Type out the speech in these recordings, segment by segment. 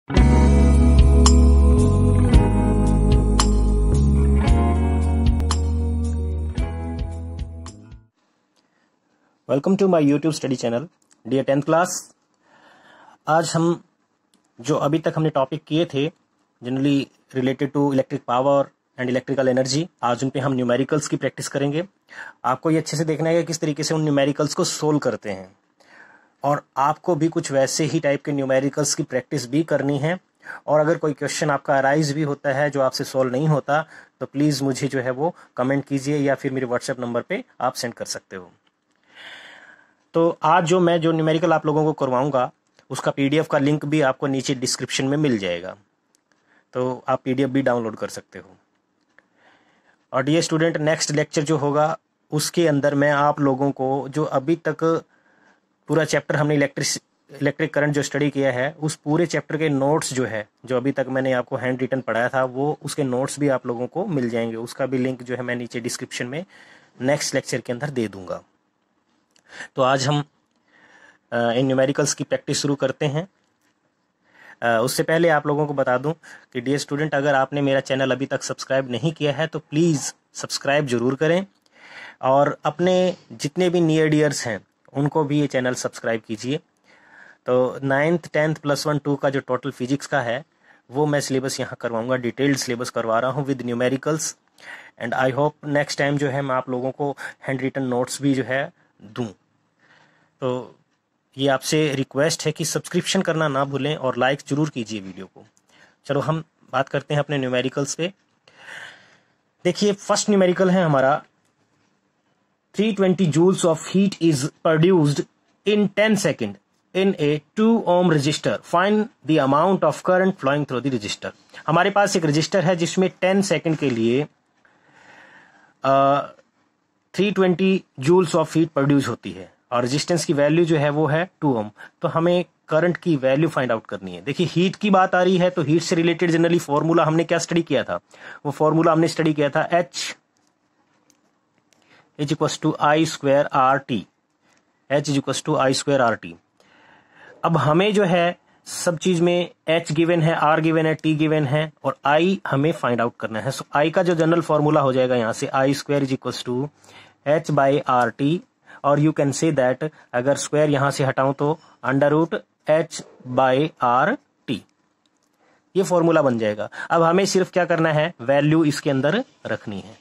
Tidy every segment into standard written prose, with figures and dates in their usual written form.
Welcome to my YouTube study channel dear 10th class. आज हम जो अभी तक हमने टॉपिक किए थे generally related to electric power and electrical energy, आज उन पे हम न्यूमेरिकल्स की प्रैक्टिस करेंगे। आपको ये अच्छे से देखना है कि किस तरीके से उन न्यूमेरिकल्स को सोल्व करते हैं, और आपको भी कुछ वैसे ही टाइप के न्यूमेरिकल्स की प्रैक्टिस भी करनी है। और अगर कोई क्वेश्चन आपका अराइज भी होता है जो आपसे सोल्व नहीं होता, तो प्लीज़ मुझे जो है वो कमेंट कीजिए या फिर मेरे व्हाट्सएप नंबर पर आप सेंड कर सकते हो। तो आज जो मैं न्यूमेरिकल आप लोगों को करवाऊंगा उसका पीडीएफ का लिंक भी आपको नीचे डिस्क्रिप्शन में मिल जाएगा, तो आप पीडीएफ भी डाउनलोड कर सकते हो। और डियर स्टूडेंट, नेक्स्ट लेक्चर जो होगा उसके अंदर मैं आप लोगों को जो अभी तक पूरा चैप्टर हमने इलेक्ट्रिक करंट जो स्टडी किया है, उस पूरे चैप्टर के नोट्स जो है, जो अभी तक मैंने आपको हैंड रिटन पढ़ाया था, वो उसके नोट्स भी आप लोगों को मिल जाएंगे। उसका भी लिंक जो है मैं नीचे डिस्क्रिप्शन में नेक्स्ट लेक्चर के अंदर दे दूंगा। तो आज हम इन न्यूमेरिकल्स की प्रैक्टिस शुरू करते हैं। उससे पहले आप लोगों को बता दूं कि डियर स्टूडेंट, अगर आपने मेरा चैनल अभी तक सब्सक्राइब नहीं किया है तो प्लीज़ सब्सक्राइब जरूर करें, और अपने जितने भी नियर डियर्स हैं उनको भी ये चैनल सब्सक्राइब कीजिए। तो 9th 10th +1 2 का जो टोटल फिजिक्स का है वो मैं सिलेबस यहाँ करवाऊँगा, डिटेल्ड सिलेबस करवा रहा हूँ with numericals. And I hope next time जो है मैं आप लोगों को हैंड रिटन नोट्स भी जो है दूँ। तो ये आपसे रिक्वेस्ट है कि सब्सक्रिप्शन करना ना भूलें और लाइक जरूर कीजिए वीडियो को। चलो हम बात करते हैं अपने न्यूमेरिकल्स पे। देखिए, फर्स्ट न्यूमेरिकल है हमारा 320 joules of heat is produced in 10 second in a 2 ohm resistor, find the amount of current flowing through the resistor. हमारे पास एक रजिस्टर है जिसमें 10 सेकेंड के लिए 320 जूल्स ऑफ हीट प्रोड्यूस होती है, और रेजिस्टेंस की वैल्यू जो है वो है 2 ohm। तो हमें करंट की वैल्यू फाइंड आउट करनी है। देखिए, हीट की बात आ रही है तो हीट से रिलेटेड जनरली फॉर्मूला हमने क्या स्टडी किया था, वो फॉर्मूला हमने स्टडी किया था H = I² RT। H = I² RT। अब हमें जो है सब चीज में H गिवन है, R गिवन है, T गिवन है, और I हमें फाइंड आउट करना है। सो I का जो जनरल फॉर्मूला हो जाएगा यहाँ से I² = H/RT, और यू कैन से दैट, अगर स्क्वायर यहां से हटाऊं तो √H/RT, ये फॉर्मूला बन जाएगा। अब हमें सिर्फ क्या करना है, वैल्यू इसके अंदर रखनी है।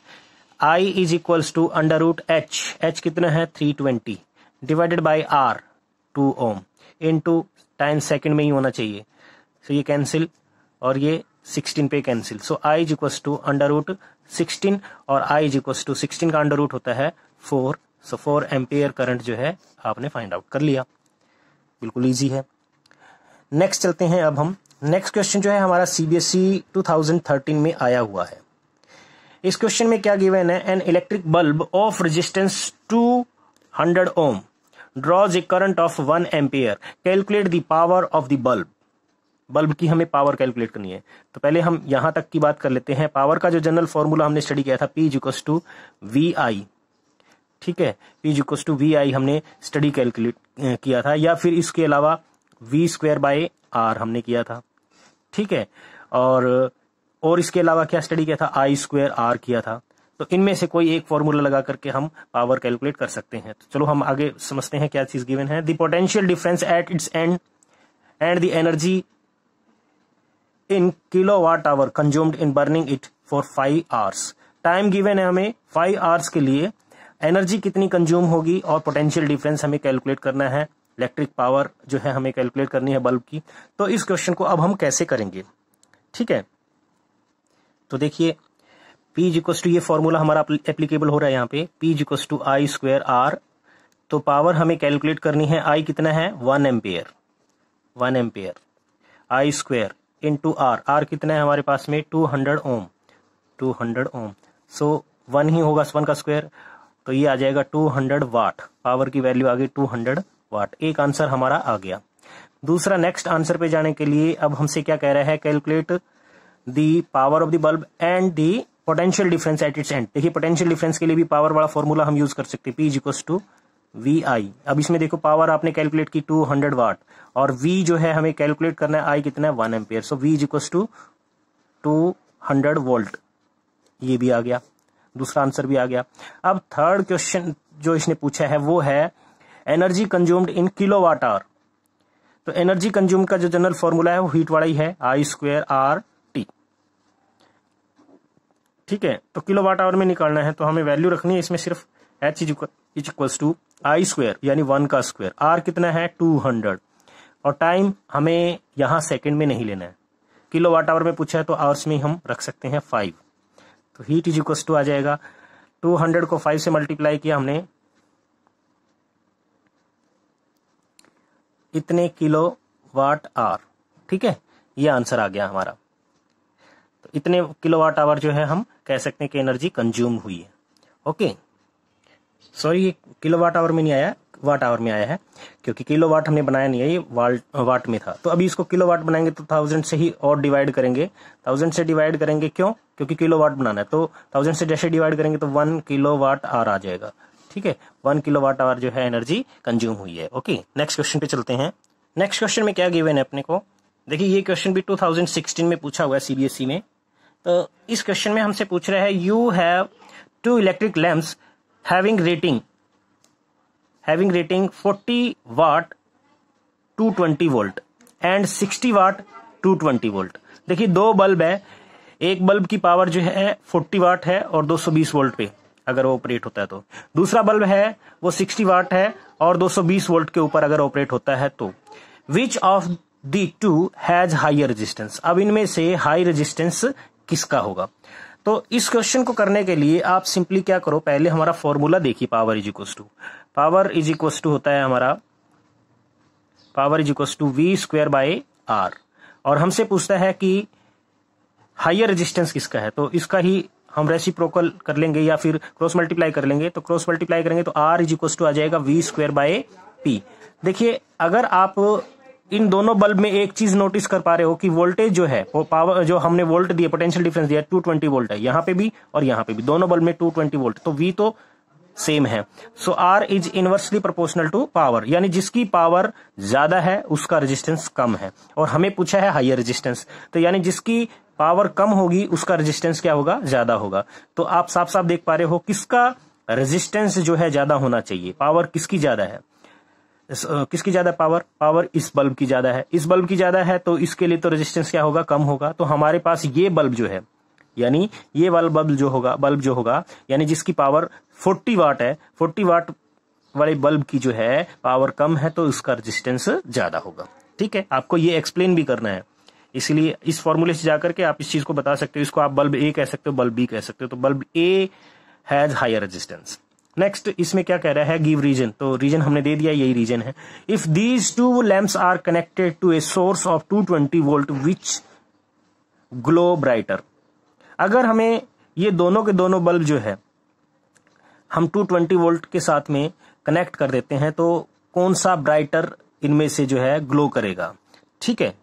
I = √H, H कितना है 320, divided by R 2 ohm, into 10 second में ही होना चाहिए। सो ये कैंसिल और ये 16 पे कैंसिल। सो I = √16, और I = 16 का अंडर रूट होता है 4। सो 4 एम्पियर करंट जो है आपने फाइंड आउट कर लिया। बिल्कुल इजी है। नेक्स्ट चलते हैं। अब हम नेक्स्ट क्वेश्चन जो है हमारा CBSE 2013 में आया हुआ है। इस क्वेश्चन में क्या गिवन है, an electric bulb of resistance 200 ohm draws a current of 1 ampere, calculate the power of the bulb. Bulb की हमें पावर कैलकुलेट करनी है। तो पहले हम यहां तक की बात कर लेते हैं। पावर का जो जनरल फॉर्मूला हमने स्टडी किया था, P = VI, ठीक है। P = VI हमने स्टडी कैलकुलेट किया था, या फिर इसके अलावा V²/R हमने किया था, ठीक है। और इसके अलावा क्या स्टडी किया था, I² R किया था। तो इनमें से कोई एक फॉर्मूला लगा करके हम पावर कैलकुलेट कर सकते हैं। तो चलो हम आगे समझते हैं क्या चीज गिवन है। The potential difference at its and and the energy in kWh consumed in burning it for 5 hours। Time given है हमें 5 hours के लिए, एनर्जी कितनी कंज्यूम होगी, और पोटेंशियल डिफरेंस हमें कैलकुलेट करना है। इलेक्ट्रिक पावर जो है हमें कैलकुलेट करनी है बल्ब की। तो इस क्वेश्चन को अब हम कैसे करेंगे, ठीक है। तो देखिए, P = ये फॉर्मूला हमारा एप्लीकेबल हो रहा है यहाँ पे, P = I² R। तो पावर हमें कैलकुलेट करनी है, I कितना है 1 ampere, I² into R, R कितना है हमारे पास में 200 ohm। सो 1 ही होगा 1 का स्क्वायर, तो ये आ जाएगा 200 वाट। पावर की वैल्यू आ गई 200 वाट। एक आंसर हमारा आ गया। दूसरा, नेक्स्ट आंसर पे जाने के लिए अब हमसे क्या कह रहा है, calculate the power of the bulb and the potential difference at its and. देखिए, पोटेंशियल डिफरेंस के लिए भी पावर वाला फॉर्मूला हम यूज कर सकते हैं, P = वी आई। अब इसमें देखो पावर आपने कैलकुलेट की 200 वाट और वी जो है हमें कैलकुलेट करना है आई कितना है 1 ampere. So V is equal to 200 volt. ये भी आ गया, दूसरा आंसर भी आ गया। अब थर्ड क्वेश्चन जो इसने पूछा है वो है energy consumed in kilowatt hour. तो एनर्जी कंज्यूम का जो जनरल फॉर्मूला है वो हीट वाला ही है, आई स्क्वायर आर टी। ठीक है, तो किलोवाट आवर में निकालना है तो हमें वैल्यू रखनी है इसमें सिर्फ H is equals to I square यानी 1 का स्क्वायर, आर कितना है 200 और टाइम हमें यहां सेकंड में नहीं लेना है, किलोवाट आवर में पूछा है तो आवर्स में हम रख सकते हैं 5। तो हीट इज इक्वल्स टू आ जाएगा 200 को 5 से मल्टीप्लाई किया हमने, इतने किलो वाट आवर। ठीक है, ये आंसर आ गया हमारा। तो इतने किलोवाट आवर जो है हम कह सकते हैं कि एनर्जी कंज्यूम हुई है। ओके, सॉरी ये किलोवाट आवर में नहीं आया, वाट आवर में आया है, क्योंकि किलोवाट हमने बनाया नहीं है, ये वाट में था। तो अभी इसको किलोवाट बनाएंगे तो 1000 से ही और डिवाइड करेंगे, 1000 से डिवाइड करेंगे, क्यों? क्योंकि किलोवाट बनाना है। तो 1000 से जैसे डिवाइड करेंगे तो 1 किलोवाट आवर आ जाएगा। ठीक है, 1 किलोवाट आवर जो है एनर्जी कंज्यूम हुई है। ओके, नेक्स्ट क्वेश्चन पे चलते हैं। नेक्स्ट क्वेश्चन में क्या गिवन है अपने को, देखिए ये क्वेश्चन भी 2016 में पूछा हुआ है सीबीएसई में। तो इस क्वेश्चन में हमसे पूछ रहा है you have 2 electric lamps having rating 40 watt 220 volt and 60 watt 220 volt. देखिए 2 बल्ब है, एक बल्ब की पावर जो है 40 वाट है और 220 वोल्ट पे अगर वो ऑपरेट होता है तो, दूसरा बल्ब है वो 60 वाट है और 220 वोल्ट के ऊपर अगर ऑपरेट होता है तो which of the two has higher resistance. अब इनमें से हाई रेजिस्टेंस किसका होगा? तो इस क्वेश्चन को करने के लिए आप सिंपली क्या करो, पहले हमारा फॉर्मूला देखिए, पावर इज इक्वल टू होता है हमारा power is equal to V square by R, और हमसे पूछता है कि हायर रेजिस्टेंस किसका है, तो इसका ही हम रेसिप्रोकल कर लेंगे या फिर क्रॉस मल्टीप्लाई कर लेंगे। तो क्रॉस मल्टीप्लाई करेंगे तो आर इज इक्वल टू आ जाएगा वी स्क्वायर बाय पी। देखिए अगर आप इन दोनों बल्ब में एक चीज नोटिस कर पा रहे हो कि वोल्टेज जो है वो पावर जो हमने वोल्ट दिया, पोटेंशियल डिफरेंस दिया 220 वोल्ट है, यहां पे भी और यहां पे भी, दोनों बल्ब में 220 वोल्ट, तो वी तो सेम है। So R is inversely proportional to power, यानी जिसकी पावर ज्यादा है उसका रेजिस्टेंस कम है, और हमें पूछा है हायर रेजिस्टेंस, तो यानी जिसकी पावर कम होगी उसका रेजिस्टेंस क्या होगा, ज्यादा होगा। तो आप साफ साफ देख पा रहे हो किसका रेजिस्टेंस जो है ज्यादा होना चाहिए, पावर किसकी ज्यादा है, किसकी ज्यादा पावर इस बल्ब की ज्यादा है, इस बल्ब की ज्यादा है तो इसके लिए तो रेजिस्टेंस क्या होगा, कम होगा। तो हमारे पास ये बल्ब जो है, यानी ये वाला बल्ब जो होगा यानी जिसकी पावर 40 वाट है, 40 वाट वाले बल्ब की जो है पावर कम है तो उसका रेजिस्टेंस ज्यादा होगा। ठीक है, आपको ये एक्सप्लेन भी करना है, इसलिए इस फॉर्मूले से जाकर के आप इस चीज को बता सकते हो। इसको आप बल्ब ए कह सकते हो, बल्ब बी कह सकते हो, तो bulb A has higher resistance. Next इसमें क्या कह रहा है, गिव रीजन, तो रीजन हमने दे दिया, यही रीजन है। If these 2 lamps are connected to a source of 220 volt which glow brighter. अगर हमें ये दोनों के दोनों बल्ब जो है हम 220 वोल्ट के साथ में कनेक्ट कर देते हैं तो कौन सा ब्राइटर इनमें से जो है ग्लो करेगा। ठीक है,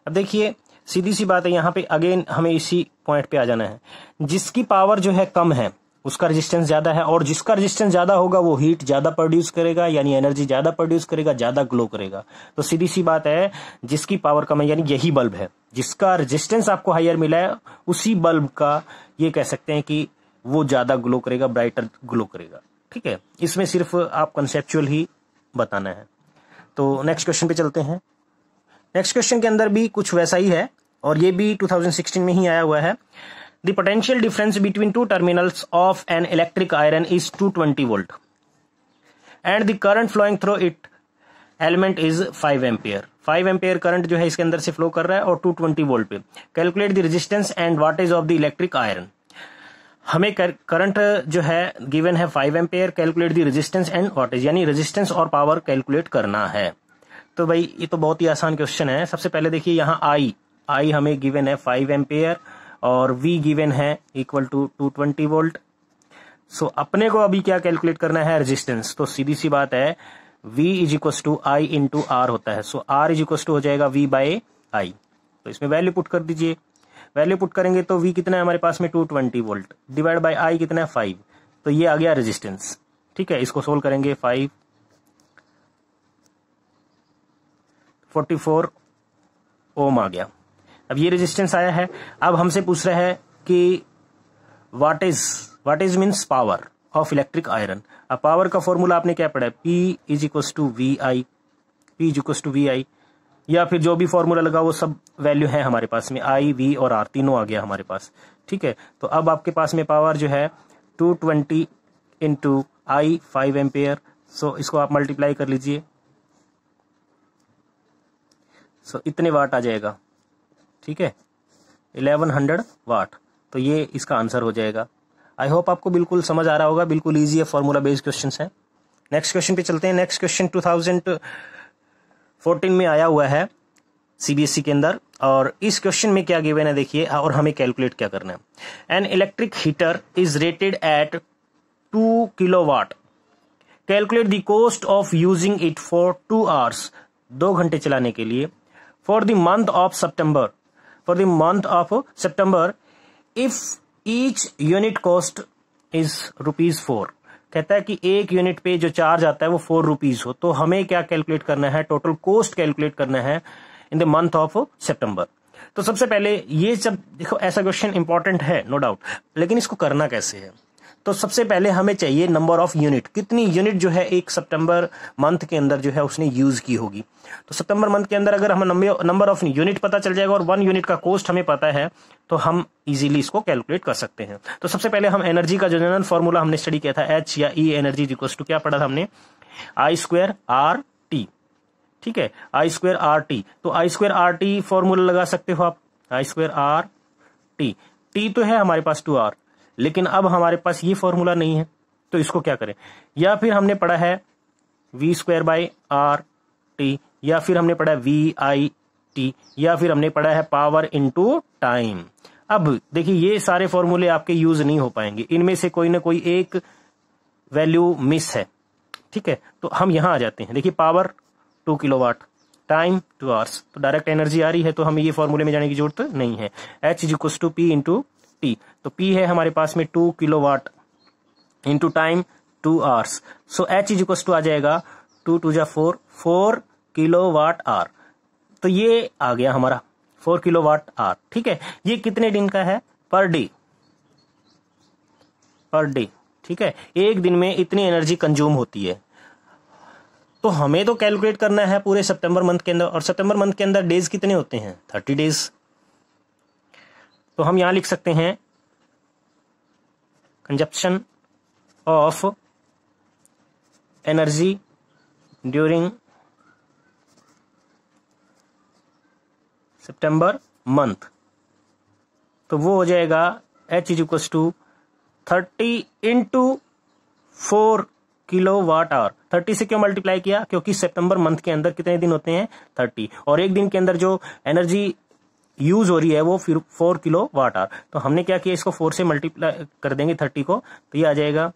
अब देखिए सीधी सी बात है, यहां पे अगेन हमें इसी पॉइंट पे आ जाना है, जिसकी पावर जो है कम है उसका रेजिस्टेंस ज्यादा है, और जिसका रेजिस्टेंस ज्यादा होगा वो हीट ज्यादा प्रोड्यूस करेगा, यानी एनर्जी ज्यादा प्रोड्यूस करेगा, ज्यादा ग्लो करेगा। तो सीधी सी बात है, जिसकी पावर कम है यानी यही बल्ब है, जिसका रेजिस्टेंस आपको हायर मिला है उसी बल्ब का ये कह सकते हैं कि वो ज्यादा ग्लो करेगा, ब्राइटर ग्लो करेगा। ठीक है, इसमें सिर्फ आप कंसेप्चुअल ही बताना है। तो नेक्स्ट क्वेश्चन पे चलते हैं। नेक्स्ट क्वेश्चन के अंदर भी कुछ वैसा ही है और ये भी 2016 में ही आया हुआ है। The potential difference between 2 terminals of an electric iron is 220 volt and the current flowing through it element is 5 ampere. 5 ampere current जो है इसके अंदर से फ्लो कर रहा है और 220 वोल्ट पे। Calculate the resistance and wattage of the electric iron. हमें करंट जो है गिवन है 5 ampere, calculate the resistance and wattage, यानी रेजिस्टेंस और पावर कैलकुलेट करना है। तो भाई ये तो बहुत ही आसान क्वेश्चन है। सबसे पहले देखिए यहाँ आई हमें गिवन है 5 एम्पेयर और V गिवन है इक्वल टू 220 वोल्ट। सो अपने को अभी क्या कैलकुलेट करना है, रेजिस्टेंस। तो सीधी सी बात है V is equal to I into R होता है। So R is equal to हो जाएगा V बाय आई। तो इसमें वैल्यू पुट कर दीजिए, वैल्यू पुट करेंगे तो V कितना है हमारे पास में 220 वोल्ट डिवाइड बाय I कितना है 5, तो ये आ गया रेजिस्टेंस। ठीक है, इसको सोल्व करेंगे 544 ओम आ गया। अब ये रेजिस्टेंस आया है। अब हमसे पूछ रहा है कि what is means power of electric iron. अब पावर का फॉर्मूला आपने क्या पढ़ा है, P is equals to VI, या फिर जो भी फॉर्मूला लगा वो सब वैल्यू है हमारे पास में, I, V और R तीनों आ गया हमारे पास। ठीक है, तो अब आपके पास में पावर जो है 220 इंटू I 5 एम्पेयर। सो इसको आप मल्टीप्लाई कर लीजिए, सो इतने वाट आ जाएगा। ठीक है, 1100 वाट। तो ये इसका आंसर हो जाएगा। आई होप आपको बिल्कुल समझ आ रहा होगा, बिल्कुल इजी है, फॉर्मूला बेस्ड क्वेश्चन है। नेक्स्ट क्वेश्चन पे चलते हैं। नेक्स्ट क्वेश्चन 2014 में आया हुआ है CBSE के अंदर, और इस क्वेश्चन में क्या गिवन है देखिए, और हमें कैलकुलेट क्या करना है। An electric heater is rated eight 2 kilowatt, calculate the cost of using it for 2 hours, 2 घंटे चलाने के लिए, for the month of September, if each unit cost is ₹4। कहता है कि एक यूनिट पे जो चार्ज आता है वो ₹4 हो। तो हमें क्या कैलकुलेट करना है, टोटल कॉस्ट कैलकुलेट करना है इन द मंथ ऑफ सितंबर। तो सबसे पहले ये सब देखो, ऐसा क्वेश्चन इंपॉर्टेंट है नो डाउट, लेकिन इसको करना कैसे है। तो सबसे पहले हमें चाहिए नंबर ऑफ यूनिट, कितनी यूनिट जो है एक सितंबर मंथ के अंदर जो है उसने यूज की होगी। तो सितंबर मंथ के अंदर अगर हमें नंबर ऑफ यूनिट पता चल जाएगा और 1 यूनिट का कॉस्ट हमें पता है, तो हम इजीली इसको कैलकुलेट कर सकते हैं। तो सबसे पहले हम एनर्जी का जो जनरल फॉर्मूला हमने स्टडी किया था, H या E एनर्जी इक्वल्स टू क्या पढ़ा था हमने, I²RT। ठीक है, I²RT। तो I²RT फॉर्मूला लगा सकते हो आप, I²RT। T तो है हमारे पास 2R, लेकिन अब हमारे पास ये फॉर्मूला नहीं है, तो इसको क्या करें। या फिर हमने पढ़ा है V²/RT, या फिर हमने पढ़ा है VIT, या फिर हमने पढ़ा है पावर इनटू टाइम। अब देखिए ये सारे फॉर्मूले आपके यूज नहीं हो पाएंगे, इनमें से कोई ना कोई एक वैल्यू मिस है। ठीक है, तो हम यहां आ जाते हैं। देखिए पावर 2 किलोवाट, टाइम 2 आवर्स, तो डायरेक्ट एनर्जी आ रही है, तो हमें ये फॉर्मूले में जाने की जरूरत नहीं है। H is equals to P into T। तो P है हमारे पास में 2 kilowatt into time 2 hours. So H is equals to आ जाएगा 2 2 4 किलोवाट आवर। तो ये आ गया हमारा 4 किलोवाट आवर। ठीक है, ये कितने दिन का है, पर डे। ठीक है, एक दिन में इतनी एनर्जी कंज्यूम होती है। तो हमें तो कैलकुलेट करना है पूरे सितंबर मंथ के अंदर, और सितंबर मंथ के अंदर डेज कितने होते हैं, 30 डेज। तो हम यहां लिख सकते हैं consumption of energy during September month. तो वो हो जाएगा H is equals to 30 into 4 kilowatt hour. 30 से क्यों मल्टीप्लाई किया, क्योंकि सितंबर मंथ के अंदर कितने दिन होते हैं, 30, और एक दिन के अंदर जो एनर्जी यूज हो रही है वो फिर 4 किलोवाट आवर। तो हमने क्या किया, इसको 4 से मल्टीप्लाई कर देंगे 30 को, तो ये आ जाएगा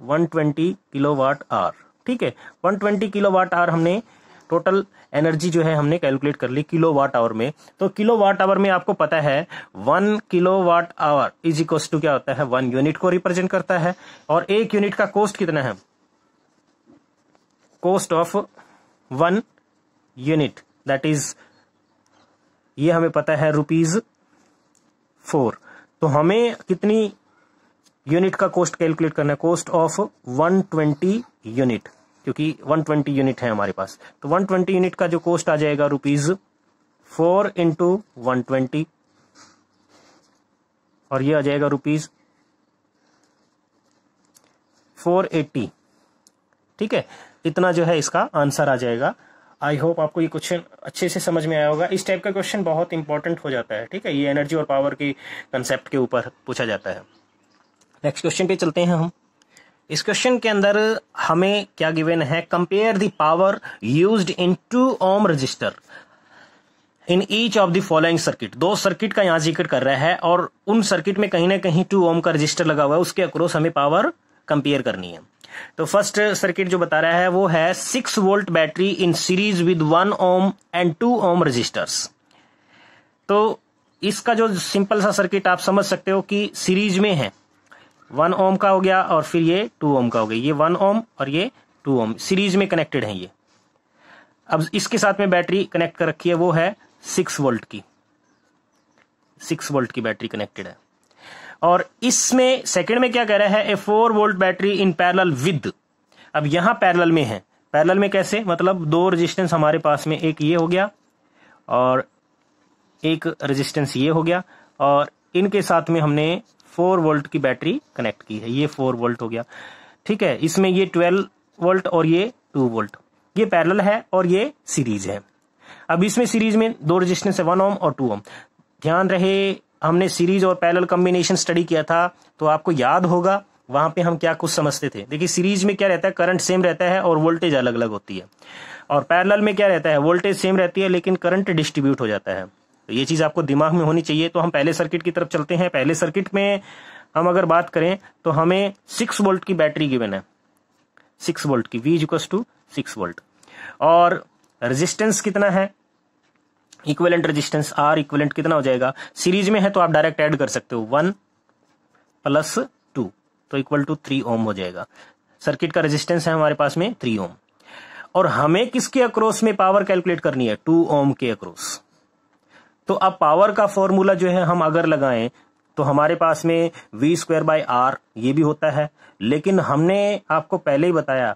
120 किलोवाट आवर। ठीक है, 120 किलोवाट आवर हमने टोटल एनर्जी जो है हमने कैलकुलेट कर ली किलोवाट आवर में। तो किलोवाट आवर में आपको पता है 1 kilowatt hour is equals to क्या होता है, 1 यूनिट को रिप्रेजेंट करता है, और 1 यूनिट का कॉस्ट कितना है, cost of 1 unit that is, ये हमें पता है ₹4। तो हमें कितनी यूनिट का कॉस्ट कैलकुलेट करना है, कॉस्ट ऑफ 120 यूनिट, क्योंकि 120 यूनिट है हमारे पास। तो 120 यूनिट का जो कॉस्ट आ जाएगा ₹4 इंटू 120, और ये आ जाएगा ₹480। ठीक है, इतना जो है इसका आंसर आ जाएगा। आई होप आपको ये क्वेश्चन अच्छे से समझ में आया होगा। इस टाइप का क्वेश्चन बहुत इंपॉर्टेंट हो जाता है। ठीक है, ये एनर्जी और पावर के कंसेप्ट के ऊपर पूछा जाता है। नेक्स्ट क्वेश्चन पे चलते हैं हम। इस क्वेश्चन के अंदर हमें क्या गिवन है, compare the power used in 2 ohm resistor in each of the following circuit. 2 circuit का यहां जिक्र कर रहा है, और उन सर्किट में कहीं ना कहीं 2 ओम का रजिस्टर लगा हुआ है, उसके अक्रॉस हमें पावर कंपेयर करनी है। तो फर्स्ट सर्किट जो बता रहा है वो है 6 volt battery in series with 1 ohm and 2 ohm resistors. तो इसका जो सिंपल सा सर्किट आप समझ सकते हो कि सीरीज में है 1 ओम का हो गया और फिर ये 2 ओम का हो गया, ये 1 ओम और ये 2 ओम सीरीज में कनेक्टेड है ये। अब इसके साथ में बैटरी कनेक्ट कर रखी है, वो है 6 वोल्ट की, 6 वोल्ट की बैटरी कनेक्टेड है। और इसमें सेकंड में क्या कह रहा है, ए 4 volt battery in parallel with. अब यहां पैरेलल में है, पैरेलल में कैसे, मतलब दो रेजिस्टेंस हमारे पास में, एक ये हो गया और एक रेजिस्टेंस ये हो गया, और इनके साथ में हमने 4 वोल्ट की बैटरी कनेक्ट की है, ये 4 वोल्ट हो गया। ठीक है, इसमें ये 12 वोल्ट और ये 2 वोल्ट, ये पैरेलल है और ये सीरीज है। अब इसमें सीरीज में दो रेजिस्टेंस है, 1 ओम और 2 ओम। ध्यान रहे हमने सीरीज और पैरेलल कॉम्बिनेशन स्टडी किया था, तो आपको याद होगा वहां पे हम क्या कुछ समझते थे। देखिए सीरीज में क्या रहता है, करंट सेम रहता है और वोल्टेज अलग अलग होती है, और पैरेलल में क्या रहता है, वोल्टेज सेम रहती है लेकिन करंट डिस्ट्रीब्यूट हो जाता है। तो ये चीज आपको दिमाग में होनी चाहिए। तो हम पहले सर्किट की तरफ चलते हैं। पहले सर्किट में हम अगर बात करें तो हमें 6 वोल्ट की बैटरी गिवन है, 6 वोल्ट की, V इक्वल्स टू 6 वोल्ट, और रेजिस्टेंस कितना है, इक्विवेलेंट रेजिस्टेंस R इक्विवेलेंट कितना हो जाएगा, सीरीज में है तो आप डायरेक्ट ऐड कर सकते हो, 1 + 2 तो इक्वल टू 3 ओम हो जाएगा। सर्किट का रेजिस्टेंस है हमारे पास में 3 ओम, और हमें किसके अक्रॉस में पावर कैलकुलेट करनी है, 2 ओम के अक्रॉस। तो अब पावर का फॉर्मूला जो है हम अगर लगाएं तो हमारे पास में V²/R ये भी होता है, लेकिन हमने आपको पहले ही बताया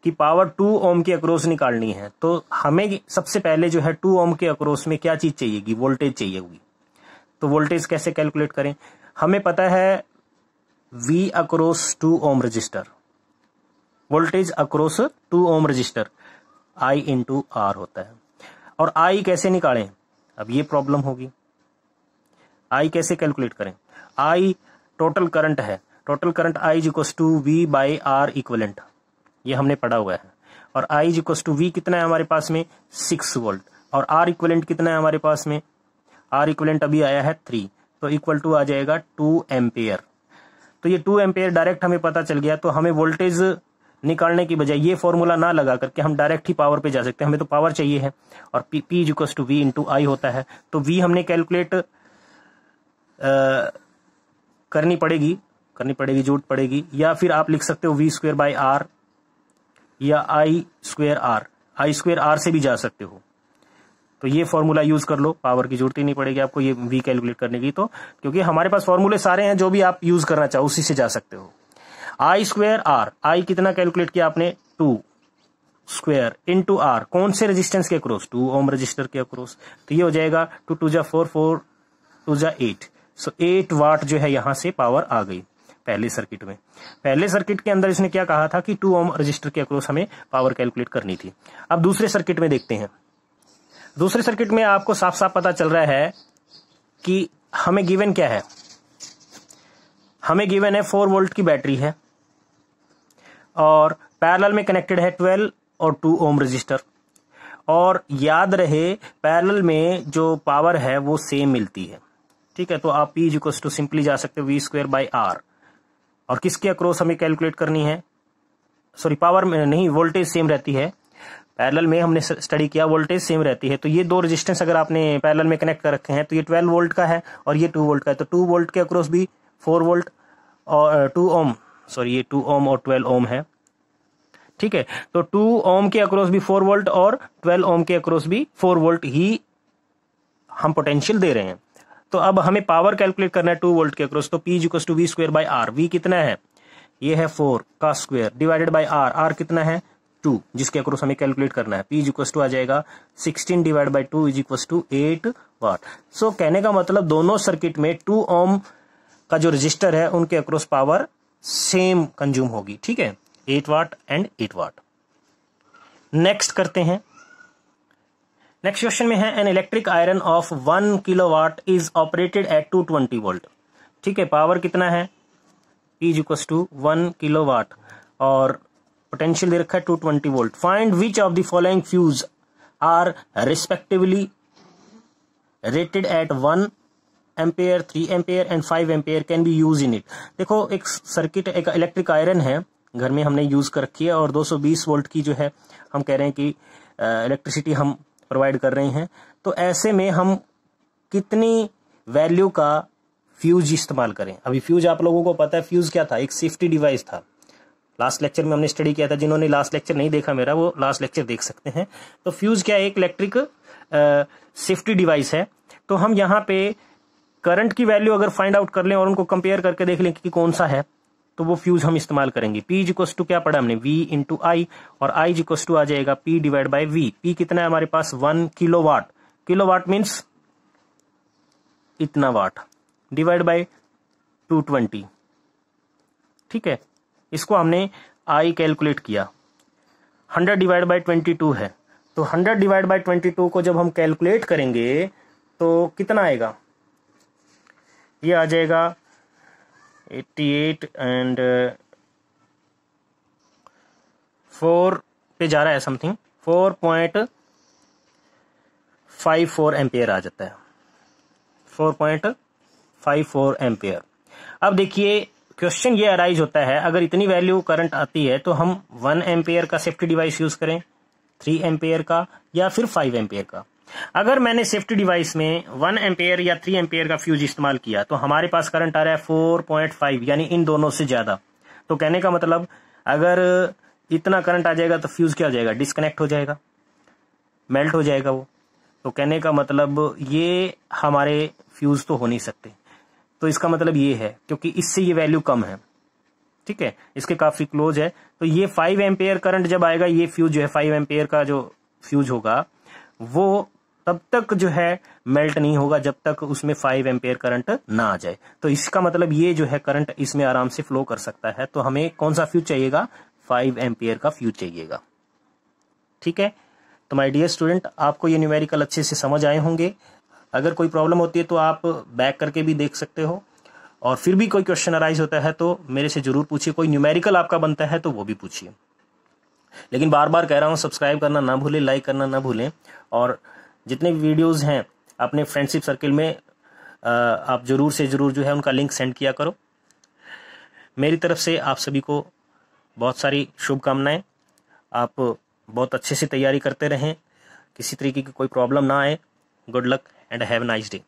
कि पावर 2 ओम के अक्रॉस निकालनी है, तो हमें सबसे पहले जो है 2 ओम के अक्रॉस में क्या चीज चाहिएगी, वोल्टेज चाहिए होगी। तो वोल्टेज कैसे कैलकुलेट करें, हमें पता है V across 2 ohm resistor, voltage across 2 ohm resistor I × R होता है। और I कैसे निकालें, अब ये प्रॉब्लम होगी, I कैसे कैलकुलेट करें। I टोटल करंट है, total current I = V/R equivalent, ये हमने पढ़ा हुआ है। और I = V कितना है हमारे पास में, 6 वोल्ट, और R इक्विवेलेंट कितना है हमारे पास में, R इक्विवेलेंट अभी आया है 3, तो इक्वल टू आ जाएगा 2 एम्पेयर। तो ये 2 एम्पेयर डायरेक्ट हमें पता चल गया। तो हमें वोल्टेज निकालने की बजाय ये फॉर्मूला ना लगा करके हम डायरेक्ट ही पावर पे जा सकते हैं, हमें तो पावर चाहिए है, और P = V × I होता है। तो V हमने कैलकुलेट करनी पड़ेगी, जरूरत पड़ेगी, या फिर आप लिख सकते हो V²/R या I²R से भी जा सकते हो। तो ये फॉर्मूला यूज कर लो, पावर की जरूरत ही नहीं पड़ेगी आपको ये V कैलकुलेट करने की, तो क्योंकि हमारे पास फॉर्मूले सारे हैं, जो भी आप यूज करना चाहो उसी से जा सकते हो। I²R, I कितना कैलकुलेट किया आपने, 2² × R, कौन से रेजिस्टेंस के अक्रॉस, 2 ओम रजिस्टर के अक्रॉस, तो ये हो जाएगा 2 × 2 = 4, 4 × 2 = 8, सो 8 वाट जो है यहां से पावर आ गई पहले सर्किट में। पहले सर्किट के अंदर इसने क्या कहा था कि 2 ओम रजिस्टर के अक्रॉस हमें पावर कैलकुलेट करनी थी। अब दूसरे सर्किट में देखते हैं। दूसरे सर्किट में आपको साफ साफ पता चल रहा है कि हमें गिवन क्या है, हमें गिवन है 4 वोल्ट की बैटरी है और पैरेलल में कनेक्टेड है 12 और 2 ओम रजिस्टर, और याद रहे पैरेलल में जो पावर है वो सेम मिलती है। ठीक है, तो आप P = सिंपली जा सकते हो V²/R, और किसके अक्रॉस हमें कैलकुलेट करनी है, सॉरी पावर में नहीं, वोल्टेज सेम रहती है। पैरेलल में हमने स्टडी किया वोल्टेज सेम रहती है, तो ये दो रेजिस्टेंस अगर आपने पैरेलल में कनेक्ट कर रखे हैं तो ये 12 वोल्ट का है और ये 2 वोल्ट का है, तो 2 वोल्ट के अक्रॉस भी 4 वोल्ट और 2 ओम, सॉरी ये 2 ओम और 12 ओम है। ठीक है, तो 2 ओम के अक्रॉस भी 4 वोल्ट और 12 ओम के अक्रॉस भी 4 वोल्ट ही हम पोटेंशियल दे रहे हैं। तो अब हमें पावर कैलकुलेट करना है 2 वोल्ट के अक्रॉस, तो P = V²/R, V कितना है, ये है 4 का square divided by R, R कितना है 2, जिसके अक्रॉस हमें कैलकुलेट करना है। P = आ जाएगा 16 / 2 = 8 वाट। सो कहने का मतलब दोनों सर्किट में 2 ओम का जो रजिस्टर है उनके अक्रॉस पावर सेम कंज्यूम होगी। ठीक है, 8 वाट एंड 8 वाट। नेक्स्ट करते हैं। नेक्स्ट क्वेश्चन में है, an electric iron of 1 kilowatt is operated at 220 volt. ठीक है, पावर कितना है, P = 1 किलोवाट और पोटेंशियल दे रखा है 220 volt. Find which of the following fuse are respectively rated at 1 ampere, 3 ampere and 5 ampere can be use in it. देखो एक सर्किट, एक इलेक्ट्रिक आयरन है घर में हमने यूज कर रखी है और 220 वोल्ट की जो है हम कह रहे हैं कि इलेक्ट्रिसिटी हम प्रोवाइड कर रहे हैं, तो ऐसे में हम कितनी वैल्यू का फ्यूज इस्तेमाल करें। अभी फ्यूज आप लोगों को पता है फ्यूज क्या था, एक सेफ्टी डिवाइस था। लास्ट लेक्चर में हमने स्टडी किया था, जिन्होंने लास्ट लेक्चर नहीं देखा मेरा वो लास्ट लेक्चर देख सकते हैं। तो फ्यूज क्या है, एक इलेक्ट्रिक सेफ्टी डिवाइस है। तो हम यहाँ पे करंट की वैल्यू अगर फाइंड आउट कर लें और उनको कंपेयर करके देख लें कि कौन सा है, तो वो फ्यूज हम इस्तेमाल करेंगे। P इक्वल्स टू क्या पढ़ा हमने, V इंटू आई, और I इक्वल्स टू आ जाएगा P divide by V। P कितना है हमारे पास 1 किलोवाट, किलोवाट मीन्स इतना वाट, डिवाइड बाई 220। ठीक है, इसको हमने I कैलकुलेट किया, 100 डिवाइड बाई 22 है। तो 100 डिवाइड बाई 22 को जब हम कैलकुलेट करेंगे तो कितना आएगा, ये आ जाएगा 88 एंड 4 पे जा रहा है समथिंग, 4.54 एम्पियर आ जाता है, 4.54 एम्पियर। अब देखिए क्वेश्चन ये अराइज होता है, अगर इतनी वैल्यू करंट आती है तो हम 1 एम्पियर का सेफ्टी डिवाइस यूज करें, 3 एम्पियर का, या फिर 5 एम्पियर का। अगर मैंने सेफ्टी डिवाइस में 1 एम्पियर या 3 एम्पियर का फ्यूज इस्तेमाल किया तो हमारे पास करंट आ रहा है 4.5, यानी इन दोनों से ज्यादा। तो कहने का मतलब अगर इतना करंट आ जाएगा तो फ्यूज क्या हो जाएगा, डिस्कनेक्ट हो जाएगा, मेल्ट हो जाएगा वो। तो कहने का मतलब ये हमारे फ्यूज तो हो नहीं सकते। तो इसका मतलब ये है क्योंकि इससे ये वैल्यू कम है, ठीक है, इसके काफी क्लोज है। तो ये 5 एम्पियर करंट जब आएगा, ये फ्यूज जो है 5 एम्पियर का जो फ्यूज होगा वो तब तक जो है मेल्ट नहीं होगा जब तक उसमें 5 एम्पियर करंट ना आ जाए। तो इसका मतलब ये जो है करंट इसमें आराम से फ्लो कर सकता है। तो हमें कौन सा फ्यूज चाहिएगा, 5 एम्पियर का फ्यूज चाहिएगा। ठीक है, तो माय डियर स्टूडेंट, आपको ये न्यूमेरिकल अच्छे से समझ आए होंगे। अगर कोई प्रॉब्लम होती है तो आप बैक करके भी देख सकते हो, और फिर भी कोई क्वेश्चन अराइज होता है तो मेरे से जरूर पूछिए। कोई न्यूमेरिकल आपका बनता है तो वो भी पूछिए। लेकिन बार बार कह रहा हूं, सब्सक्राइब करना ना भूलें, लाइक करना ना भूलें, और जितने भी वीडियोस हैं अपने फ्रेंडशिप सर्किल में आप जरूर से जरूर जो है उनका लिंक सेंड किया करो। मेरी तरफ से आप सभी को बहुत सारी शुभकामनाएं। आप बहुत अच्छे से तैयारी करते रहें, किसी तरीके की कोई प्रॉब्लम ना आए। Good luck and have a nice day.